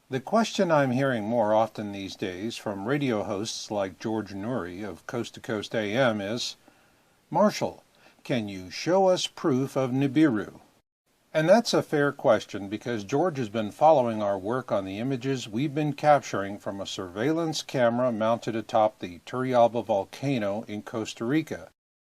The question I'm hearing more often these days from radio hosts like George Noory of Coast to Coast AM is, Marshall, can you show us proof of Nibiru? And that's a fair question because George has been following our work on the images we've been capturing from a surveillance camera mounted atop the Turrialba volcano in Costa Rica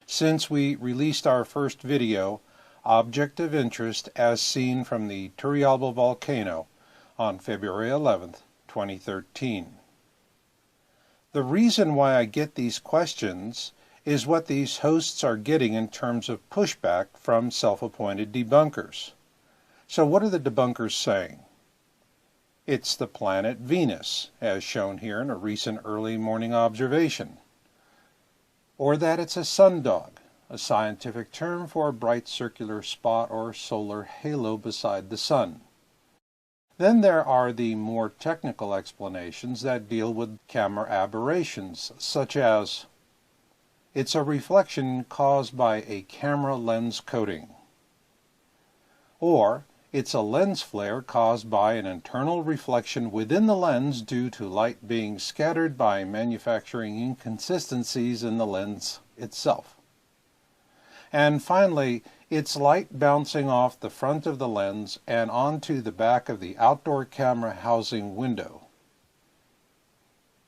since we released our first video, Object of Interest as Seen from the Turrialba volcano, on February 11th, 2013. The reason why I get these questions is what these hosts are getting in terms of pushback from self-appointed debunkers. So what are the debunkers saying? It's the planet Venus, as shown here in a recent early morning observation. Or that it's a sundog, a scientific term for a bright circular spot or solar halo beside the sun. Then there are the more technical explanations that deal with camera aberrations, such as, it's a reflection caused by a camera lens coating, or it's a lens flare caused by an internal reflection within the lens due to light being scattered by manufacturing inconsistencies in the lens itself. And finally, it's light bouncing off the front of the lens and onto the back of the outdoor camera housing window.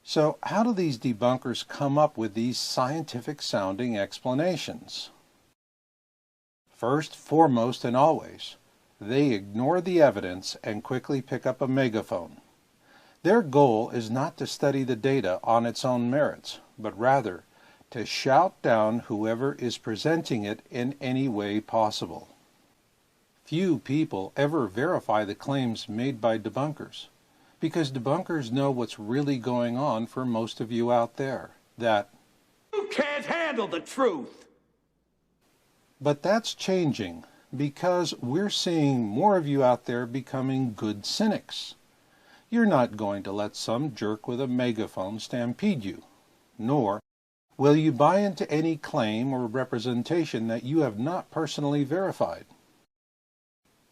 So how do these debunkers come up with these scientific sounding explanations? First, foremost, and always, they ignore the evidence and quickly pick up a megaphone. Their goal is not to study the data on its own merits, but rather to shout down whoever is presenting it in any way possible. Few people ever verify the claims made by debunkers, because debunkers know what's really going on for most of you out there, that you can't handle the truth. But that's changing, because we're seeing more of you out there becoming good cynics. You're not going to let some jerk with a megaphone stampede you, nor will you buy into any claim or representation that you have not personally verified?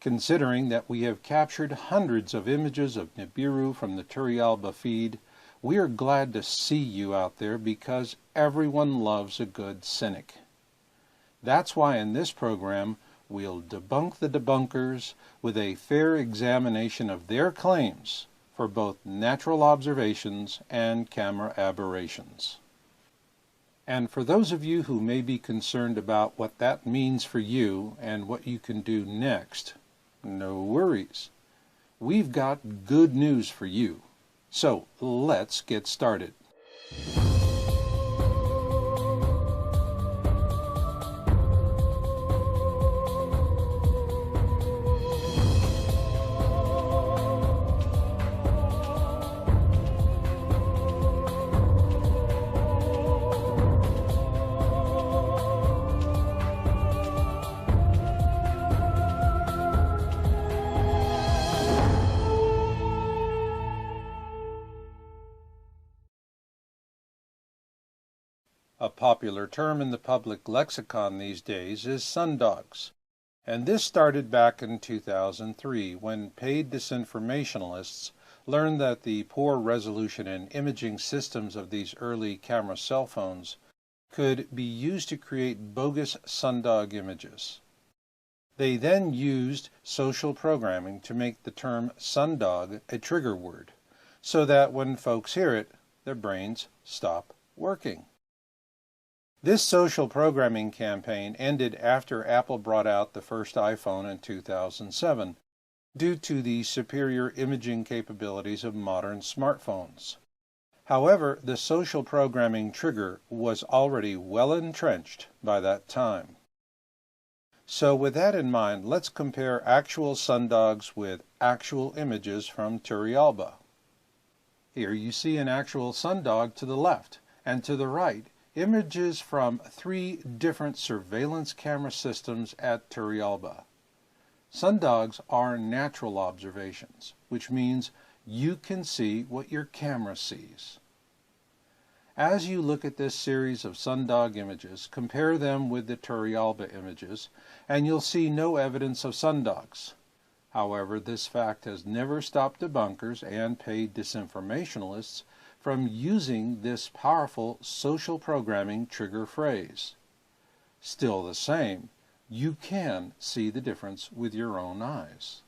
Considering that we have captured hundreds of images of Nibiru from the Turrialba feed, we are glad to see you out there because everyone loves a good cynic. That's why in this program we'll debunk the debunkers with a fair examination of their claims for both natural observations and camera aberrations. And for those of you who may be concerned about what that means for you and what you can do next, no worries. We've got good news for you. So let's get started. A popular term in the public lexicon these days is sundogs, and this started back in 2003 when paid disinformationalists learned that the poor resolution and imaging systems of these early camera cell phones could be used to create bogus sundog images. They then used social programming to make the term sundog a trigger word, so that when folks hear it, their brains stop working. This social programming campaign ended after Apple brought out the first iPhone in 2007, due to the superior imaging capabilities of modern smartphones. However, the social programming trigger was already well entrenched by that time. So with that in mind, let's compare actual sundogs with actual images from Turrialba. Here you see an actual sundog to the left, and to the right, images from 3 different surveillance camera systems at Turrialba. Sundogs are natural observations, which means you can see what your camera sees. As you look at this series of sundog images, compare them with the Turrialba images, and you'll see no evidence of sundogs. However, this fact has never stopped debunkers and paid disinformationalists from using this powerful social programming trigger phrase. Still the same, you can see the difference with your own eyes.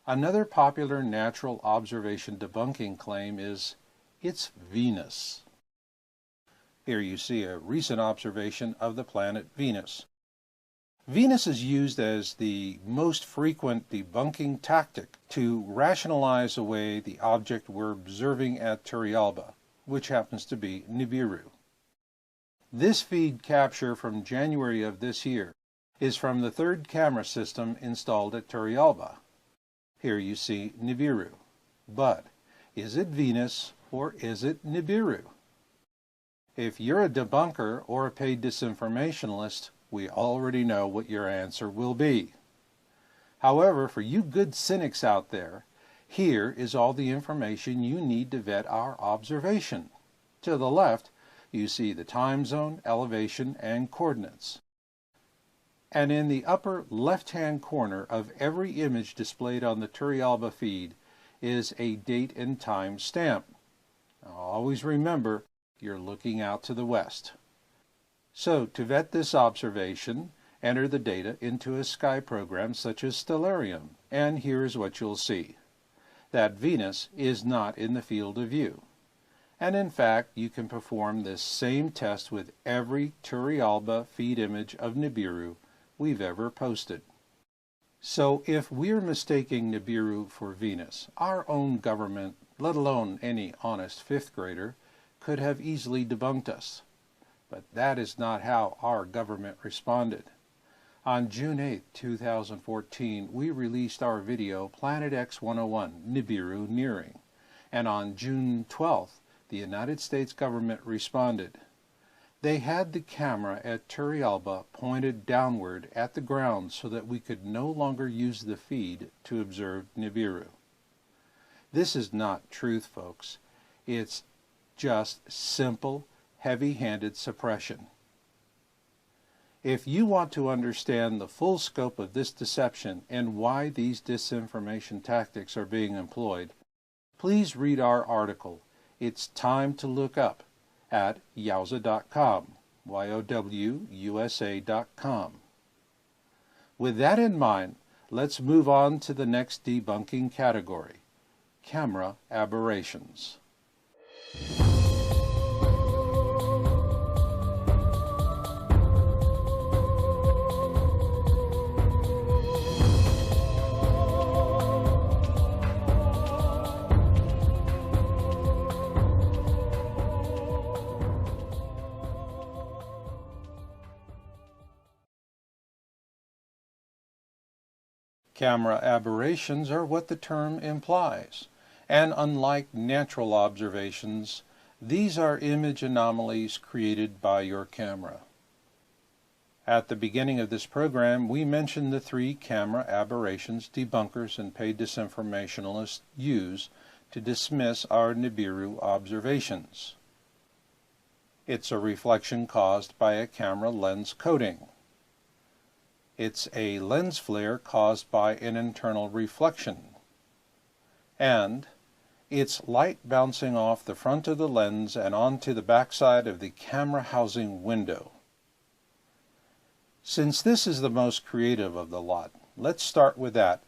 Another popular natural observation debunking claim is, it's Venus. Here you see a recent observation of the planet Venus. Venus is used as the most frequent debunking tactic to rationalize away the object we're observing at Turrialba, which happens to be Nibiru. This feed capture from January of this year is from the 3rd camera system installed at Turrialba. Here you see Nibiru. But is it Venus or is it Nibiru? If you're a debunker or a paid disinformationalist, we already know what your answer will be. However, for you good cynics out there, here is all the information you need to vet our observation. To the left, you see the time zone, elevation, and coordinates. And in the upper left-hand corner of every image displayed on the Turrialba feed is a date and time stamp. Now, always remember, you're looking out to the west. So, to vet this observation, enter the data into a sky program such as Stellarium, and here is what you'll see. That Venus is not in the field of view. And in fact, you can perform this same test with every Turrialba feed image of Nibiru we've ever posted. So if we're mistaking Nibiru for Venus, our own government, let alone any honest 5th grader, could have easily debunked us. But that is not how our government responded. On June 8, 2014, we released our video Planet X 101, Nibiru Nearing. And on June 12th, the United States government responded. They had the camera at Turrialba pointed downward at the ground so that we could no longer use the feed to observe Nibiru. This is not truth, folks. It's just simple, heavy-handed suppression. If you want to understand the full scope of this deception and why these disinformation tactics are being employed, please read our article, It's Time to Look Up, at yowza.com, YOWUSA.com. With that in mind, let's move on to the next debunking category, camera aberrations. Camera aberrations are what the term implies, and unlike natural observations, these are image anomalies created by your camera. At the beginning of this program, we mentioned the 3 camera aberrations debunkers and paid disinformationalists use to dismiss our Nibiru observations. It's a reflection caused by a camera lens coating. It's a lens flare caused by an internal reflection. And it's light bouncing off the front of the lens and onto the backside of the camera housing window. Since this is the most creative of the lot, let's start with that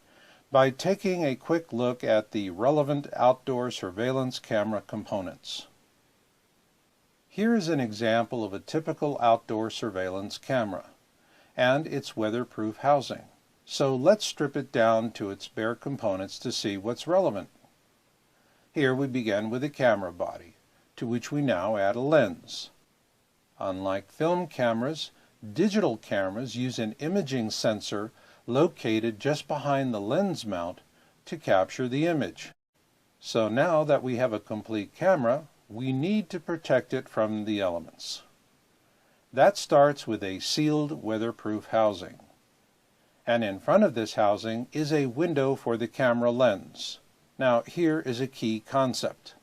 by taking a quick look at the relevant outdoor surveillance camera components. Here is an example of a typical outdoor surveillance camera and its weatherproof housing. So let's strip it down to its bare components to see what's relevant. Here we begin with the camera body, to which we now add a lens. Unlike film cameras, Digital cameras use an imaging sensor located just behind the lens mount to capture the image. So now that we have a complete camera, we need to protect it from the elements. That starts with a sealed weatherproof housing. And in front of this housing is a window for the camera lens. Now here is a key concept.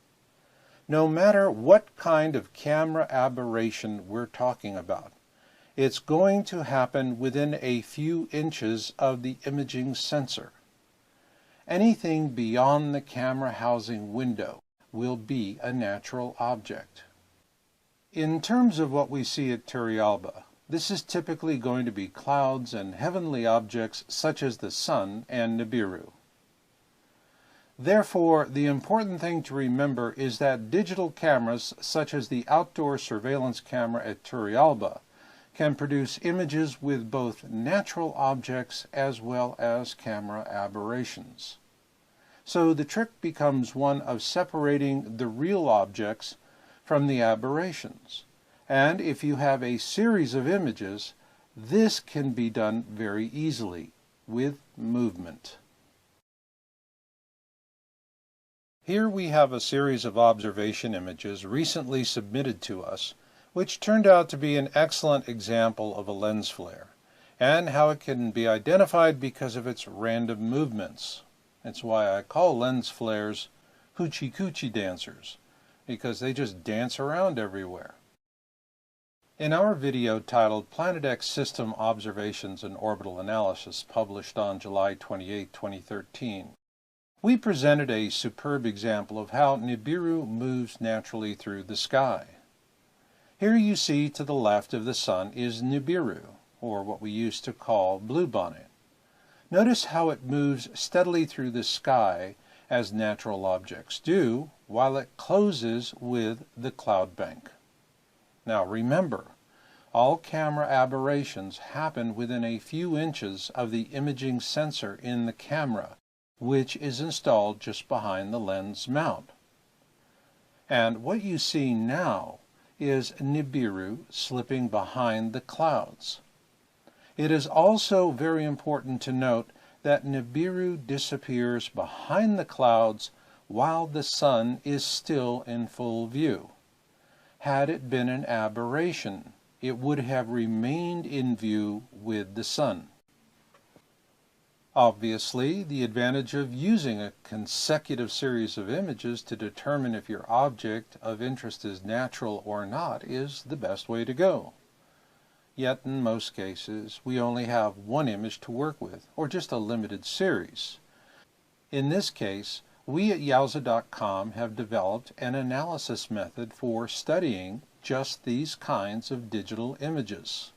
No matter what kind of camera aberration we're talking about, it's going to happen within a few inches of the imaging sensor. Anything beyond the camera housing window will be a natural object. In terms of what we see at Turrialba, this is typically going to be clouds and heavenly objects such as the sun and Nibiru. Therefore, the important thing to remember is that digital cameras such as the outdoor surveillance camera at Turrialba can produce images with both natural objects as well as camera aberrations. So the trick becomes one of separating the real objects from the aberrations. And if you have a series of images, this can be done very easily with movement. Here we have a series of observation images recently submitted to us, which turned out to be an excellent example of a lens flare, and how it can be identified because of its random movements. That's why I call lens flares hoochie coochie dancers, because they just dance around everywhere. In our video titled Planet X System Observations and Orbital Analysis, published on July 28, 2013, we presented a superb example of how Nibiru moves naturally through the sky. Here you see to the left of the sun is Nibiru, or what we used to call bluebonnet. Notice how it moves steadily through the sky as natural objects do, while it closes with the cloud bank. Now remember, all camera aberrations happen within a few inches of the imaging sensor in the camera, which is installed just behind the lens mount. And what you see now is Nibiru slipping behind the clouds. It is also very important to note that Nibiru disappears behind the clouds while the sun is still in full view. Had it been an aberration, it would have remained in view with the sun. Obviously, the advantage of using a consecutive series of images to determine if your object of interest is natural or not is the best way to go. Yet in most cases, we only have one image to work with, or just a limited series. In this case, we at Yowza.com have developed an analysis method for studying just these kinds of digital images.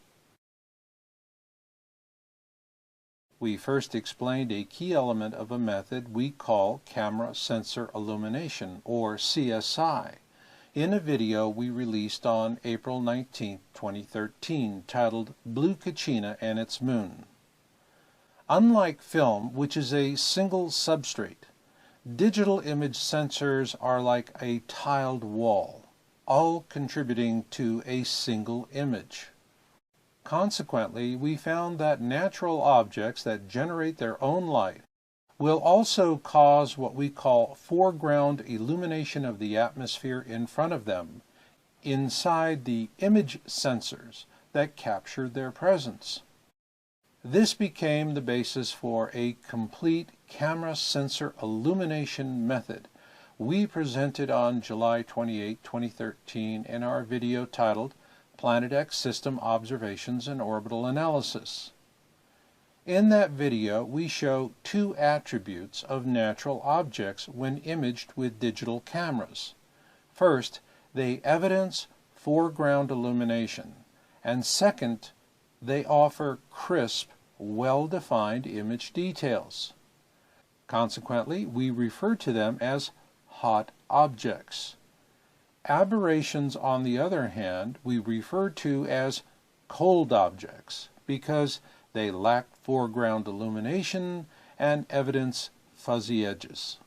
We first explained a key element of a method we call camera sensor illumination, or CSI, in a video we released on April 19, 2013, titled Blue Kachina and Its Moon. Unlike film, which is a single substrate, digital image sensors are like a tiled wall, all contributing to a single image. Consequently, we found that natural objects that generate their own light will also cause what we call foreground illumination of the atmosphere in front of them, inside the image sensors that captured their presence. This became the basis for a complete camera sensor illumination method we presented on July 28, 2013 in our video titled Planet X System Observations and Orbital Analysis. In that video, we show two attributes of natural objects when imaged with digital cameras. First, they evidence foreground illumination, and second, they offer crisp, well-defined image details. Consequently, we refer to them as hot objects. Aberrations, on the other hand, we refer to as cold objects because they lack foreground illumination and evidence fuzzy edges.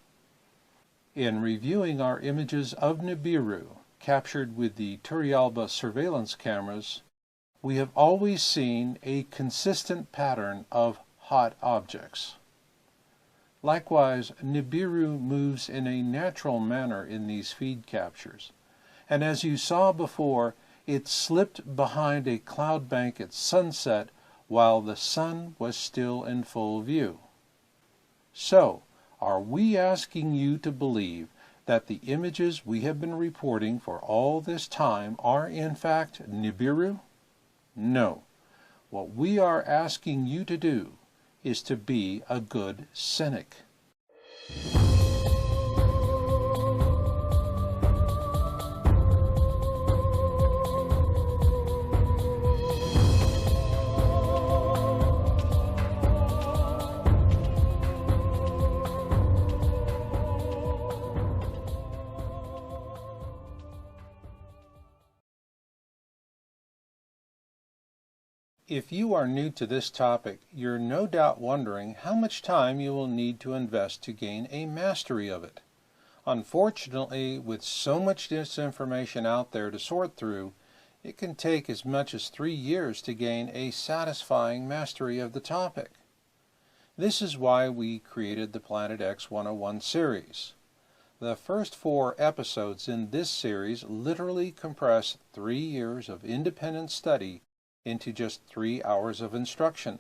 In reviewing our images of Nibiru captured with the Turrialba surveillance cameras, we have always seen a consistent pattern of hot objects. Likewise, Nibiru moves in a natural manner in these feed captures, and as you saw before, it slipped behind a cloud bank at sunset while the sun was still in full view. So, are we asking you to believe that the images we have been reporting for all this time are in fact Nibiru? No. What we are asking you to do is to be a good cynic. If you are new to this topic, you're no doubt wondering how much time you will need to invest to gain a mastery of it. Unfortunately, with so much disinformation out there to sort through, it can take as much as 3 years to gain a satisfying mastery of the topic. This is why we created the Planet X 101 series. The first 4 episodes in this series literally compress 3 years of independent study into just 3 hours of instruction.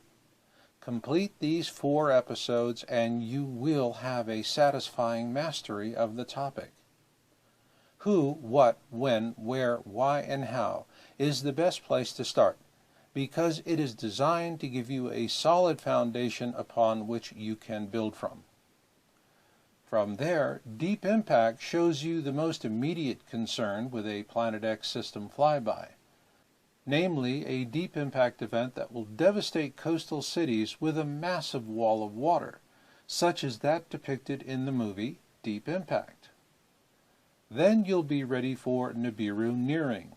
Complete these 4 episodes and you will have a satisfying mastery of the topic. Who, what, when, where, why, and how is the best place to start, because it is designed to give you a solid foundation upon which you can build from. From there, Deep Impact shows you the most immediate concern with a Planet X system flyby, namely a deep impact event that will devastate coastal cities with a massive wall of water, such as that depicted in the movie Deep Impact. Then you'll be ready for Nibiru nearing.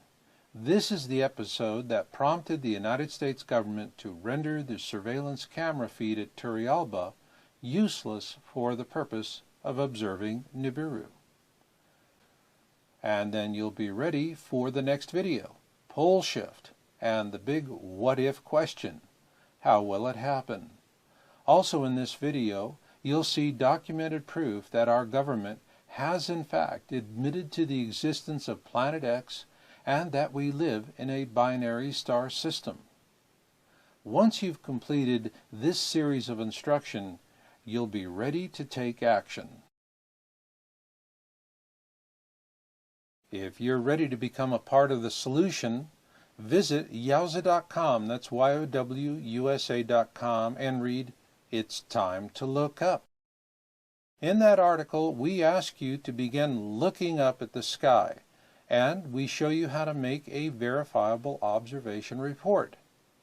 This is the episode that prompted the United States government to render the surveillance camera feed at Turrialba useless for the purpose of observing Nibiru. And then you'll be ready for the next video, Pole Shift, and the big what-if question, how will it happen? Also in this video, you'll see documented proof that our government has in fact admitted to the existence of Planet X and that we live in a binary star system. Once you've completed this series of instruction, you'll be ready to take action. If you're ready to become a part of the solution, visit yowza.com, that's YOWUSA.com, and read It's Time to Look Up. In that article, we ask you to begin looking up at the sky, and we show you how to make a verifiable observation report.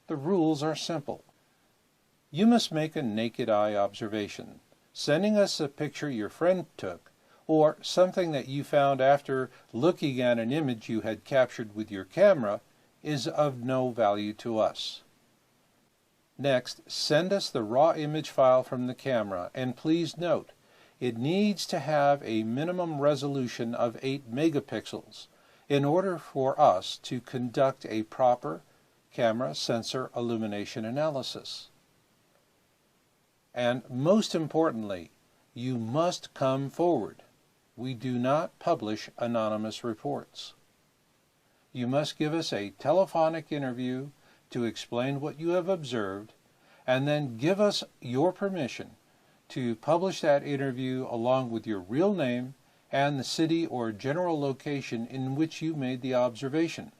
The rules are simple. You must make a naked eye observation, sending us a picture your friend took, or something that you found after looking at an image you had captured with your camera is of no value to us. Next, send us the raw image file from the camera, and please note, it needs to have a minimum resolution of 8 megapixels in order for us to conduct a proper camera sensor illumination analysis. And most importantly, you must come forward. We do not publish anonymous reports. You must give us a telephonic interview to explain what you have observed, and then give us your permission to publish that interview along with your real name and the city or general location in which you made the observation.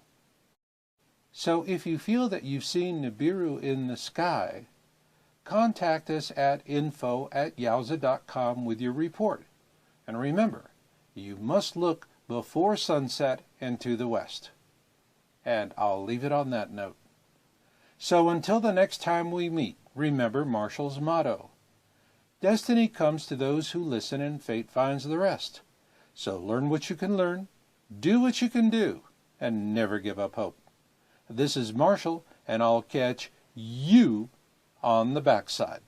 So if you feel that you've seen Nibiru in the sky, contact us at info@yowza.com with your report. And remember, you must look before sunset and to the west. And I'll leave it on that note. So until the next time we meet, remember Marshall's motto: destiny comes to those who listen and fate finds the rest. So learn what you can learn, do what you can do, and never give up hope. This is Marshall, and I'll catch you on the backside.